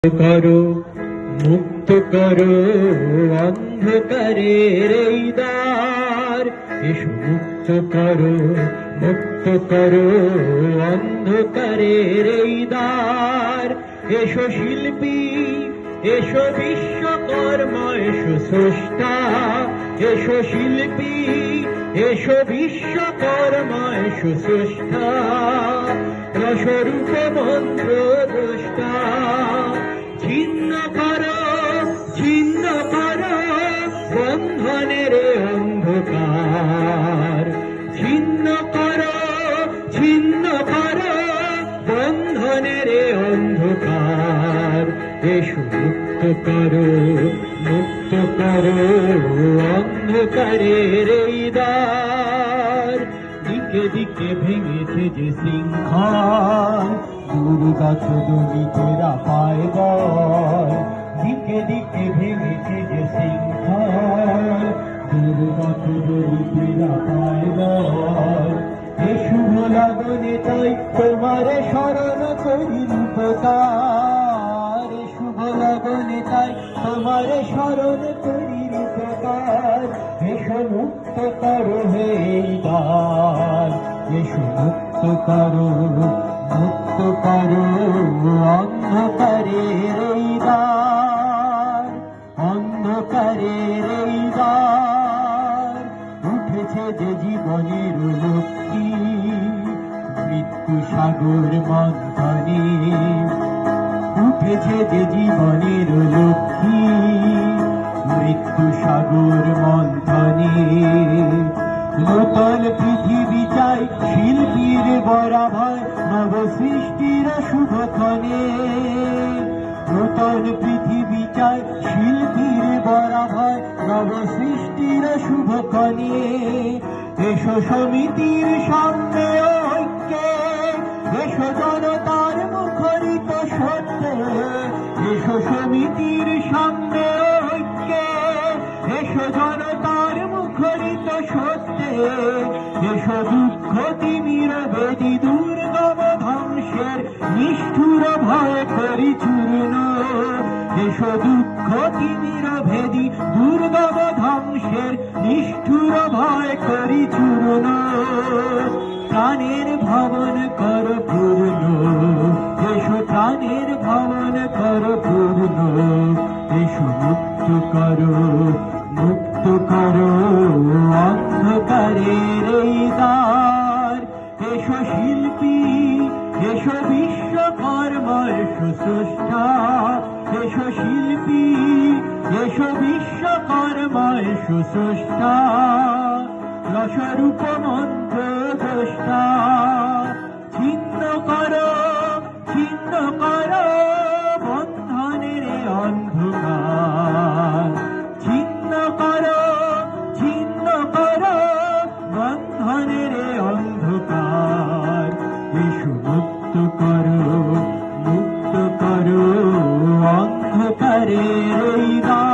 করো, মুক্ত করো অন্ধকারের এই দ্বার। এসো মুক্ত করো, মুক্ত করো অন্ধকারের এই দ্বার। এসো শিল্পী, এসো বিশ্বকর্মা, এসো স্রষ্টা। এসো শিল্পী, এসো বিশ্বকর্মা, এসো স্রষ্টা। রসরূপ মন্ত্র দ্রষ্টা। ছিন্ন করো, ছিন্ন করো বন্ধনের অন্ধকার। ছিন্ন করো, ছিন্ন করো বন্ধনের অন্ধকার। এসো মুক্ত করো, মুক্ত করো অন্ধকারের এই দ্বার। দিকে দিকে ভেঙেছে যে শৃঙ্খল, দুর্গত দলিতেরা পায় বল। দিকে দিকে ভেঙেছে যে শৃঙ্খল, দুর্গত দলিতেরা পায় বল। এ শুভ লগনে তাই তোমার স্মরণ করি উপকার। এ শুভ লগনে তাই তোমার স্মরণ করি উপকার। এসো মুক্ত করো হে দ্বার। এসো মুক্ত করো, মুক্ত করো অন্ধকারের এই দ্বার। অন্ধকারের এই দ্বার। উঠেছে যে জীবনের লক্ষ্মী, মৃত্যু সাগর মন্থনে। উঠেছে যে জীবনের লক্ষ্মী, মৃত্যু সাগর মন্থনে। নূতন পৃথিবী চাই শিল্পীর বরাভয়, নব সৃষ্টির শুভক্ষণে। নূতন পৃথিবী চাই শিল্পীর বরাভয়, নব সৃষ্টির শুভক্ষণে। এসো সমিতির সামনে ঐক্যে, এসো জনতার মুখরিত সত্যে। এসো সমিতির সামনে ঐক্যে, এসো জনতার মুখরিত সত্যে। এসো দুঃখ তিমির বেদি দুর্গম ধ্বংসের নিষ্ঠুর ভয় করি চূর্ণ। এসো দুঃখ তিমির ভেদি দুর্গম ধ্বংসের নিষ্ঠুর ভয় করি চূর্ণ। প্রাণের ভবন কর পূর্ণ, এসো প্রাণের ভবন কর পূর্ণ। এসো মুক্ত করো, মুক্ত করো অন্ধকারের এই দ্বার। এসো শিল্পী, এসো বিশ্বকর্মা, এসো স্রষ্টা। এসো শিল্পী, এসো বিশ্বকর্মা, এসো স্রষ্টা। রসরূপ মন্ত্র দ্রষ্টা। ছিন্ন করো, ছিন্ন করো বন্ধনের অন্ধকার। ছিন্ন করো, ছিন্ন করো বন্ধনের অন্ধকার। এসো মুক্ত করো, মুক্ত করো অন্ধকারের এই দ্বার।